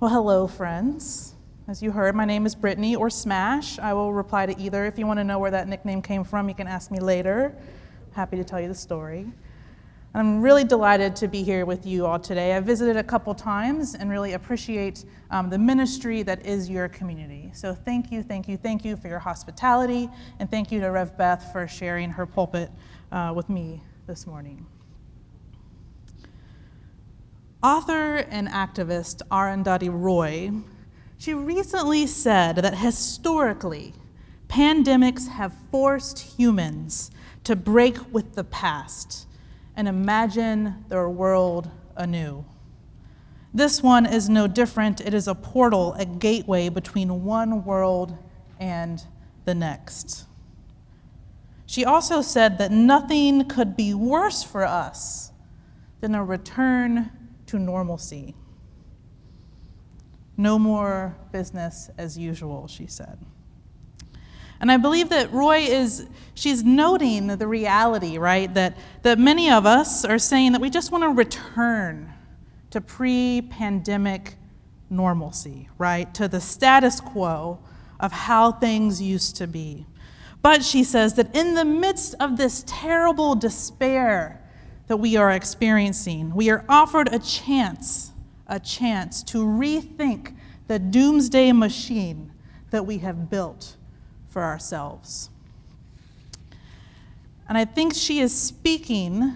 Well, hello, friends. As you heard, my name is Brittany, or Smash. I will reply to either. If you want to know where that nickname came from, you can ask me later. Happy to tell you the story. I'm really delighted to be here with you all today. I've visited a couple times and really appreciate the ministry that is your community. So thank you for your hospitality, and thank you to Rev Beth for sharing her pulpit with me this morning. Author and activist Arundhati Roy, she recently said that historically, pandemics have forced humans to break with the past and imagine their world anew. This one is no different. It is a portal, a gateway between one world and the next. She also said that nothing could be worse for us than a return to normalcy. No more business as usual, she said. And I believe that she's noting the reality, right? That many of us are saying that we just want to return to pre-pandemic normalcy, right? To the status quo of how things used to be. But she says that in the midst of this terrible despair that we are experiencing, we are offered a chance to rethink the doomsday machine that we have built for ourselves. And I think she is speaking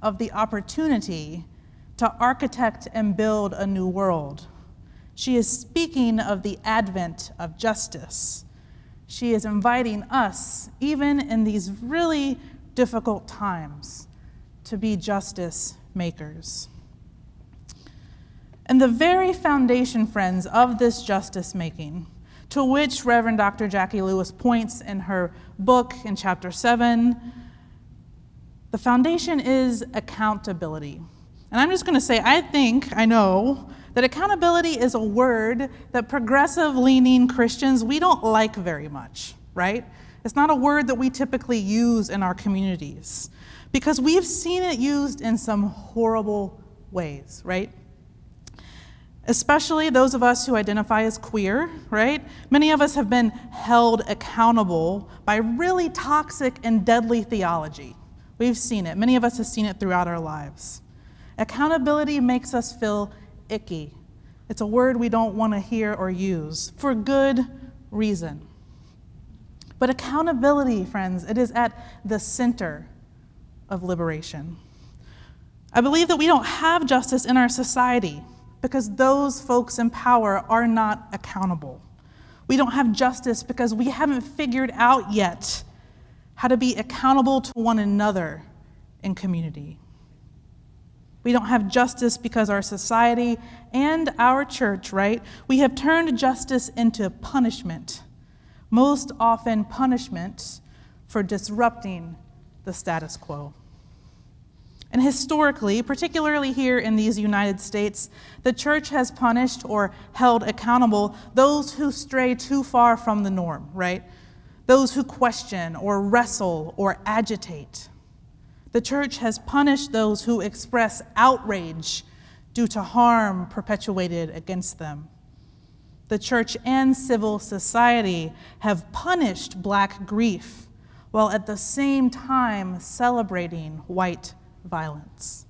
of the opportunity to architect and build a new world. She is speaking of the advent of justice. She is inviting us, even in these really difficult times, to be justice makers. And the very foundation, friends, of this justice making, to which Reverend Dr. Jackie Lewis points in her book in chapter 7, the foundation is accountability. And I'm just going to say, I know that accountability is a word that progressive-leaning Christians, we don't like very much, right? It's not a word that we typically use in our communities because we've seen it used in some horrible ways, right? Especially those of us who identify as queer, right? Many of us have been held accountable by really toxic and deadly theology. We've seen it. Many of us have seen it throughout our lives. Accountability makes us feel icky. It's a word we don't want to hear or use for good reason. But accountability, friends, it is at the center of liberation. I believe that we don't have justice in our society because those folks in power are not accountable. We don't have justice because we haven't figured out yet how to be accountable to one another in community. We don't have justice because our society and our church, right? We have turned justice into punishment, most often punishment for disrupting the status quo. And historically, particularly here in these United States, the church has punished or held accountable those who stray too far from the norm, right? Those who question or wrestle or agitate. The church has punished those who express outrage due to harm perpetuated against them. The church and civil society have punished Black grief while at the same time celebrating white violence.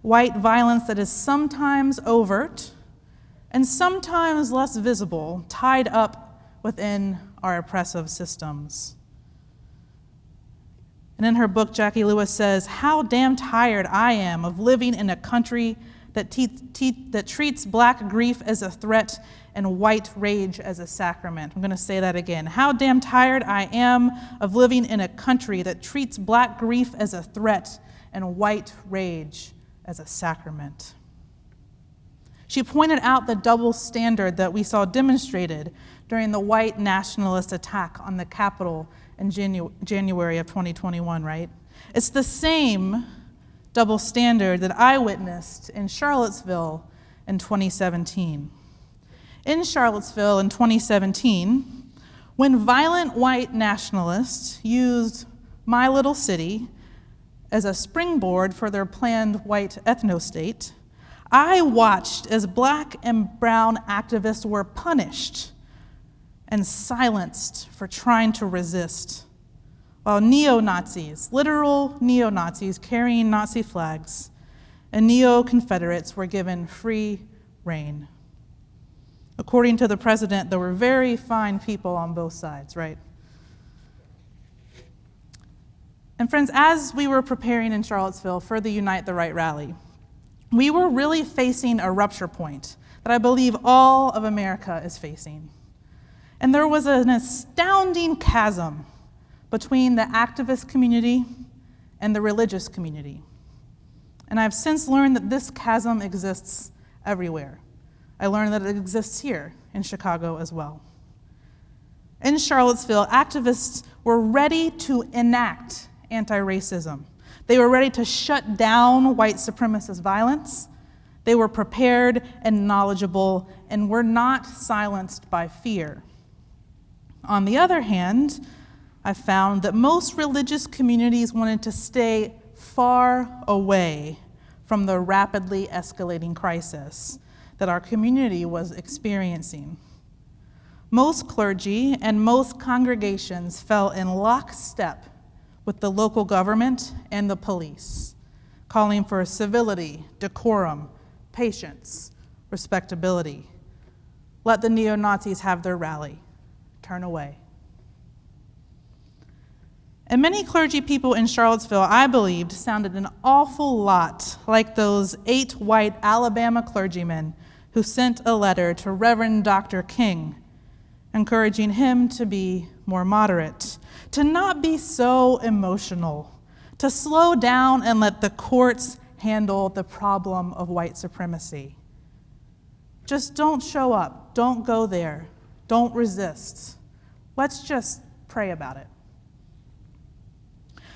White violence that is sometimes overt and sometimes less visible, tied up within our oppressive systems. And in her book, Jackie Lewis says, "How damn tired I am of living in a country that treats Black grief as a threat and white rage as a sacrament." I'm going to say that again. How damn tired I am of living in a country that treats Black grief as a threat and white rage as a sacrament. She pointed out the double standard that we saw demonstrated during the white nationalist attack on the Capitol in January of 2021, right? It's the same double standard that I witnessed in Charlottesville in 2017. In Charlottesville in 2017, when violent white nationalists used my little city as a springboard for their planned white ethno-state, I watched as Black and brown activists were punished and silenced for trying to resist, while neo-Nazis, literal neo-Nazis carrying Nazi flags, and neo-Confederates were given free rein. According to the president, there were very fine people on both sides, right? And friends, as we were preparing in Charlottesville for the Unite the Right rally, we were really facing a rupture point that I believe all of America is facing. And there was an astounding chasm between the activist community and the religious community. And I've since learned that this chasm exists everywhere. I learned that it exists here in Chicago as well. In Charlottesville, activists were ready to enact anti-racism. They were ready to shut down white supremacist violence. They were prepared and knowledgeable and were not silenced by fear. On the other hand, I found that most religious communities wanted to stay far away from the rapidly escalating crisis that our community was experiencing. Most clergy and most congregations fell in lockstep with the local government and the police, calling for civility, decorum, patience, respectability. Let the neo-Nazis have their rally. Turn away. And many clergy people in Charlottesville, I believed, sounded an awful lot like those 8 white Alabama clergymen who sent a letter to Reverend Dr. King, encouraging him to be more moderate, to not be so emotional, to slow down and let the courts handle the problem of white supremacy. Just don't show up, don't go there, don't resist. Let's just pray about it.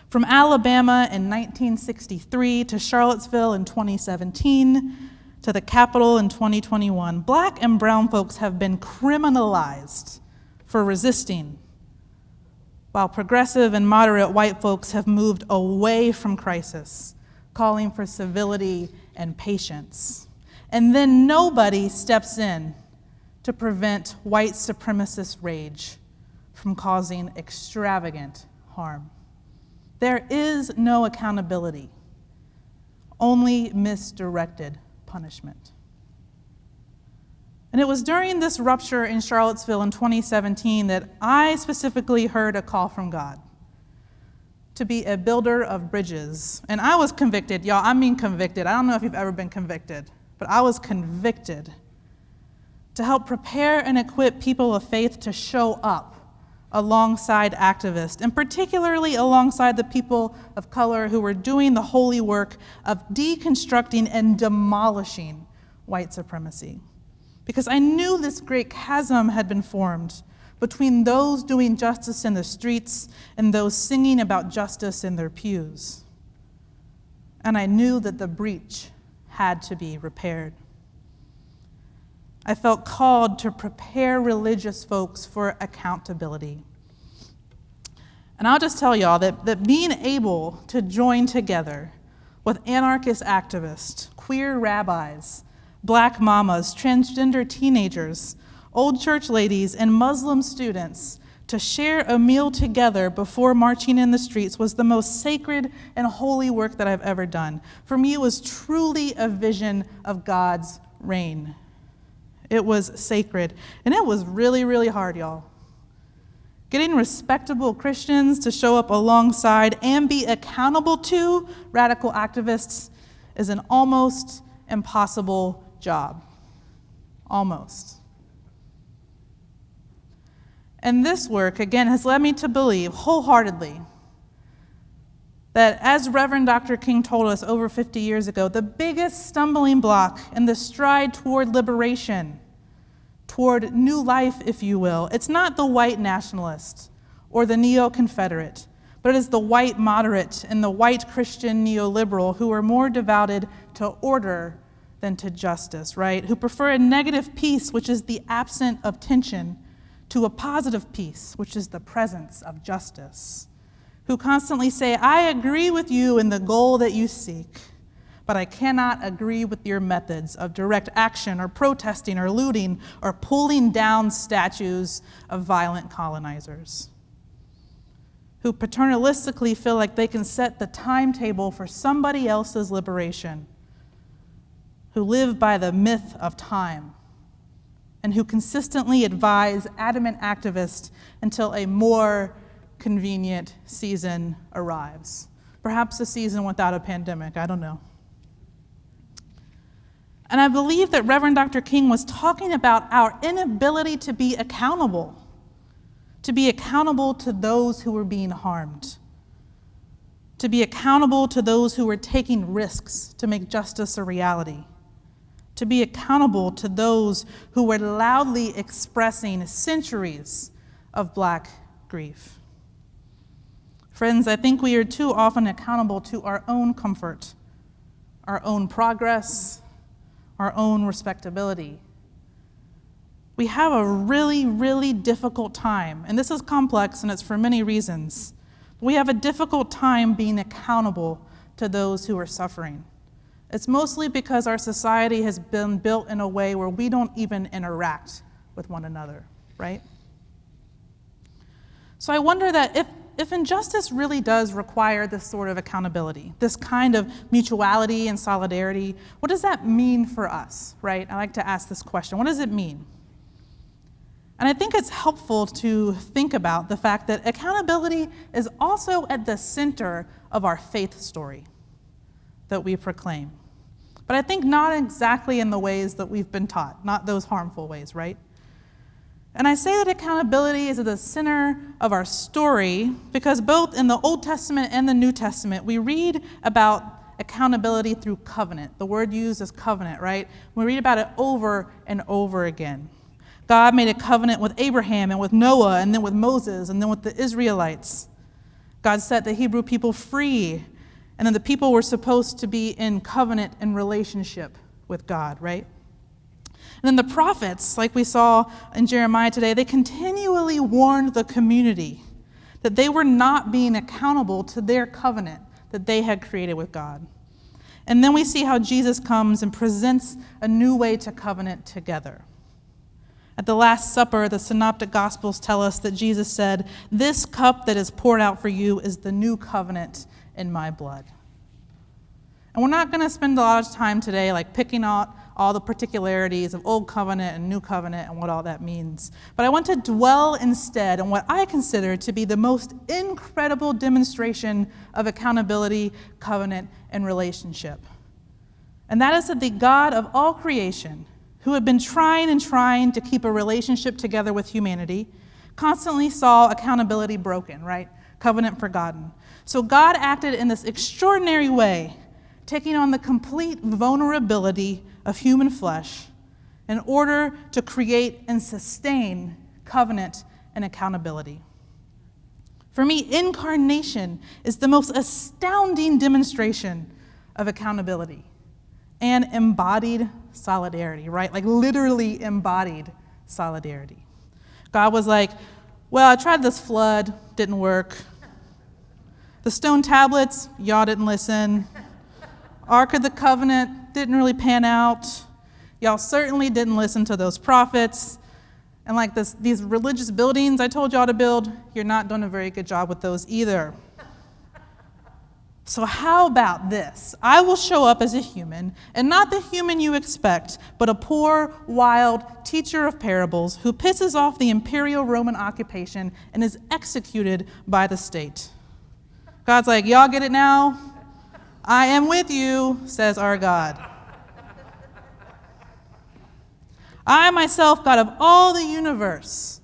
From Alabama in 1963 to Charlottesville in 2017 to the Capitol in 2021, Black and brown folks have been criminalized for resisting, while progressive and moderate white folks have moved away from crisis, calling for civility and patience. And then nobody steps in to prevent white supremacist rage from causing extravagant harm. There is no accountability, only misdirected punishment. And it was during this rupture in Charlottesville in 2017 that I specifically heard a call from God to be a builder of bridges. And I was convicted, y'all, I mean convicted. I don't know if you've ever been convicted, but I was convicted to help prepare and equip people of faith to show up alongside activists, and particularly alongside the people of color who were doing the holy work of deconstructing and demolishing white supremacy. Because I knew this great chasm had been formed between those doing justice in the streets and those singing about justice in their pews. And I knew that the breach had to be repaired. I felt called to prepare religious folks for accountability. And I'll just tell y'all that being able to join together with anarchist activists, queer rabbis, Black mamas, transgender teenagers, old church ladies, and Muslim students to share a meal together before marching in the streets was the most sacred and holy work that I've ever done. For me, it was truly a vision of God's reign. It was sacred, and it was really, really hard, y'all. Getting respectable Christians to show up alongside and be accountable to radical activists is an almost impossible job. Almost. And this work, again, has led me to believe wholeheartedly that, as Reverend Dr. King told us over 50 years ago, the biggest stumbling block in the stride toward liberation, toward new life, if you will, it's not the white nationalist or the neo-Confederate, but it is the white moderate and the white Christian neoliberal who are more devoted to order than to justice, right? Who prefer a negative peace, which is the absence of tension, to a positive peace, which is the presence of justice. Who constantly say, I agree with you in the goal that you seek, but I cannot agree with your methods of direct action or protesting or looting or pulling down statues of violent colonizers who paternalistically feel like they can set the timetable for somebody else's liberation, who live by the myth of time, and who consistently advise adamant activists until a more convenient season arrives. Perhaps a season without a pandemic, I don't know. And I believe that Reverend Dr. King was talking about our inability to be accountable to those who were being harmed, to be accountable to those who were taking risks to make justice a reality, to be accountable to those who were loudly expressing centuries of Black grief. Friends, I think we are too often accountable to our own comfort, our own progress, our own respectability. We have a really, really difficult time, and this is complex and it's for many reasons. We have a difficult time being accountable to those who are suffering. It's mostly because our society has been built in a way where we don't even interact with one another, right? So I wonder that if injustice really does require this sort of accountability, this kind of mutuality and solidarity, what does that mean for us, right? I like to ask this question. What does it mean? And I think it's helpful to think about the fact that accountability is also at the center of our faith story that we proclaim. But I think not exactly in the ways that we've been taught, not those harmful ways, right? And I say that accountability is at the center of our story because both in the Old Testament and the New Testament, we read about accountability through covenant. The word used is covenant, right? We read about it over and over again. God made a covenant with Abraham and with Noah and then with Moses and then with the Israelites. God set the Hebrew people free, and then the people were supposed to be in covenant and relationship with God, right? And then the prophets, like we saw in Jeremiah today, they continually warned the community that they were not being accountable to their covenant that they had created with God. And then we see how Jesus comes and presents a new way to covenant together. At the Last Supper, the Synoptic Gospels tell us that Jesus said, "This cup that is poured out for you is the new covenant in my blood." And we're not going to spend a lot of time today picking out all the particularities of Old Covenant and New Covenant and what all that means. But I want to dwell instead on what I consider to be the most incredible demonstration of accountability, covenant, and relationship. And that is that the God of all creation, who had been trying to keep a relationship together with humanity, constantly saw accountability broken, right? Covenant forgotten. So God acted in this extraordinary way, taking on the complete vulnerability of human flesh in order to create and sustain covenant and accountability. For me, incarnation is the most astounding demonstration of accountability and embodied solidarity, right? Literally embodied solidarity. God was like, well, I tried this flood, didn't work. The stone tablets, y'all didn't listen. Ark of the Covenant didn't really pan out. Y'all certainly didn't listen to those prophets. And these religious buildings I told y'all to build, you're not doing a very good job with those either. So how about this? I will show up as a human, and not the human you expect, but a poor, wild teacher of parables who pisses off the imperial Roman occupation and is executed by the state. God's like, y'all get it now? I am with you, says our God. I myself, God of all the universe,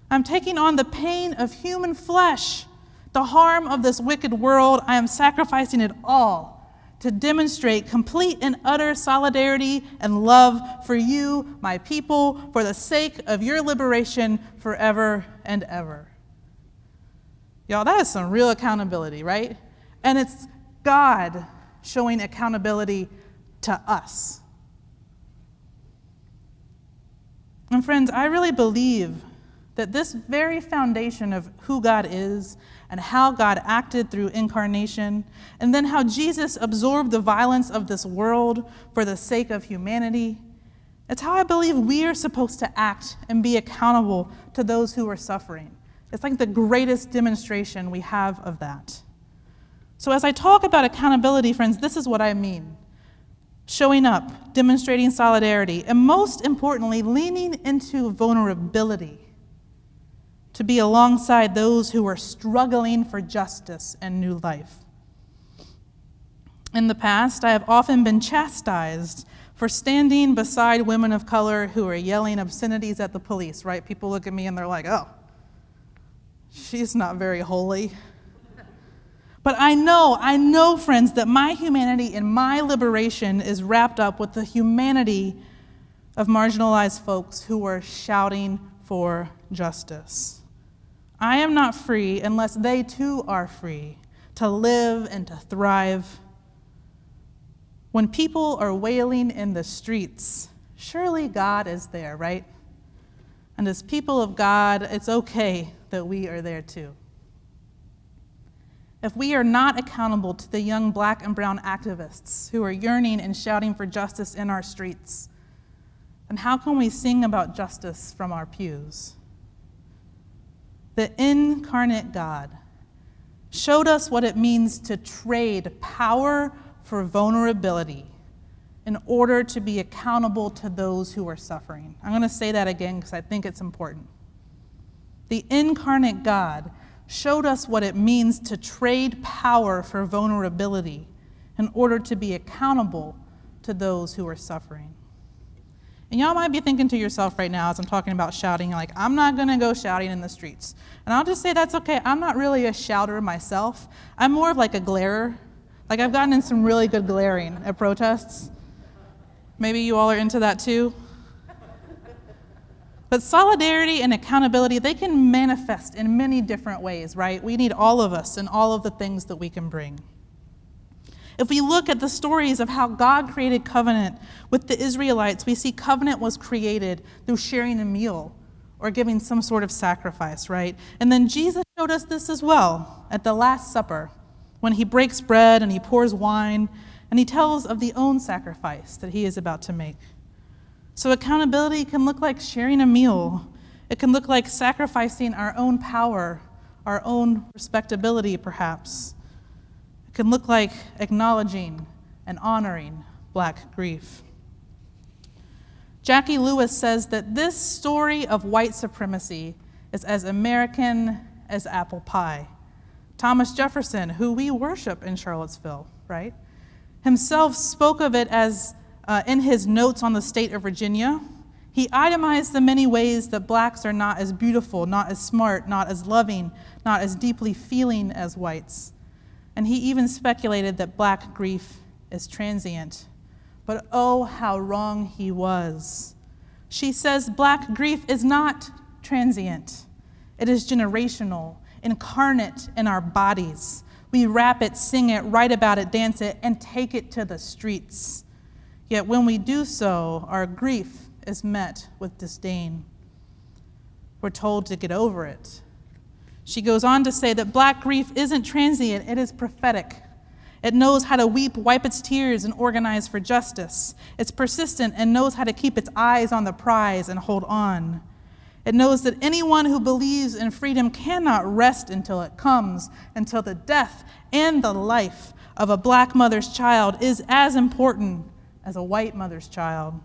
I'm taking on the pain of human flesh, the harm of this wicked world. I am sacrificing it all to demonstrate complete and utter solidarity and love for you, my people, for the sake of your liberation forever and ever. Y'all, that is some real accountability, right? And it's God showing accountability to us. And friends, I really believe that this very foundation of who God is and how God acted through incarnation, and then how Jesus absorbed the violence of this world for the sake of humanity, it's how I believe we are supposed to act and be accountable to those who are suffering. It's like the greatest demonstration we have of that. So as I talk about accountability, friends, this is what I mean. Showing up, demonstrating solidarity, and most importantly, leaning into vulnerability to be alongside those who are struggling for justice and new life. In the past, I have often been chastised for standing beside women of color who are yelling obscenities at the police, right? People look at me and they're like, oh, she's not very holy. But I know, friends, that my humanity and my liberation is wrapped up with the humanity of marginalized folks who are shouting for justice. I am not free unless they too are free to live and to thrive. When people are wailing in the streets, surely God is there, right? And as people of God, it's okay that we are there too. If we are not accountable to the young Black and brown activists who are yearning and shouting for justice in our streets, then how can we sing about justice from our pews? The incarnate God showed us what it means to trade power for vulnerability in order to be accountable to those who are suffering. I'm going to say that again because I think it's important. The incarnate God showed us what it means to trade power for vulnerability in order to be accountable to those who are suffering. And y'all might be thinking to yourself right now as I'm talking about shouting, like, I'm not going to go shouting in the streets. And I'll just say that's okay. I'm not really a shouter myself. I'm more of like a glarer. Like, I've gotten in some really good glaring at protests. Maybe you all are into that too. But solidarity and accountability, they can manifest in many different ways, right? We need all of us and all of the things that we can bring. If we look at the stories of how God created covenant with the Israelites, we see covenant was created through sharing a meal or giving some sort of sacrifice, right? And then Jesus showed us this as well at the Last Supper, when he breaks bread and he pours wine, and he tells of the own sacrifice that he is about to make. So accountability can look like sharing a meal. It can look like sacrificing our own power, our own respectability, perhaps. It can look like acknowledging and honoring Black grief. Jackie Lewis says that this story of white supremacy is as American as apple pie. Thomas Jefferson, who we worship in Charlottesville, right, himself spoke of it as in his notes on the state of Virginia. He itemized the many ways that Blacks are not as beautiful, not as smart, not as loving, not as deeply feeling as whites. And he even speculated that Black grief is transient. But oh, how wrong he was. She says Black grief is not transient. It is generational, incarnate in our bodies. We rap it, sing it, write about it, dance it, and take it to the streets. Yet when we do so, our grief is met with disdain. We're told to get over it. She goes on to say that Black grief isn't transient, it is prophetic. It knows how to weep, wipe its tears, and organize for justice. It's persistent and knows how to keep its eyes on the prize and hold on. It knows that anyone who believes in freedom cannot rest until it comes, until the death and the life of a Black mother's child is as important as a white mother's child.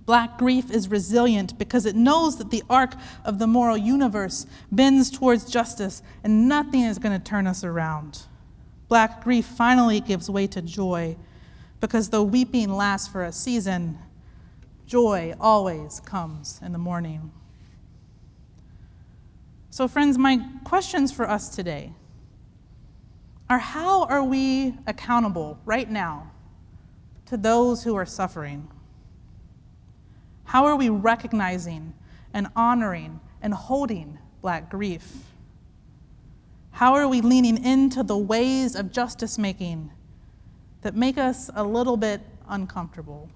Black grief is resilient because it knows that the arc of the moral universe bends towards justice and nothing is going to turn us around. Black grief finally gives way to joy because though weeping lasts for a season, joy always comes in the morning. So friends, my questions for us today are: how are we accountable right now to those who are suffering? How are we recognizing and honoring and holding Black grief? How are we leaning into the ways of justice making that make us a little bit uncomfortable?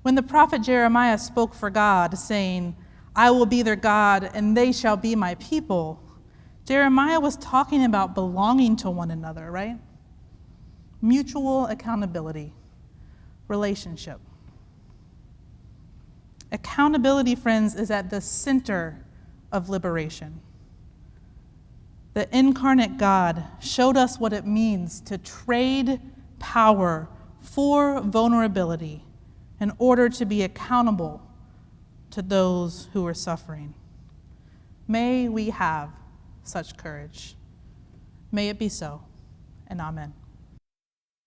When the prophet Jeremiah spoke for God, saying, I will be their God, and they shall be my people. Jeremiah was talking about belonging to one another, right? Mutual accountability, relationship. Accountability, friends, is at the center of liberation. The incarnate God showed us what it means to trade power for vulnerability in order to be accountable to those who are suffering. May we have such courage. May it be so, and amen.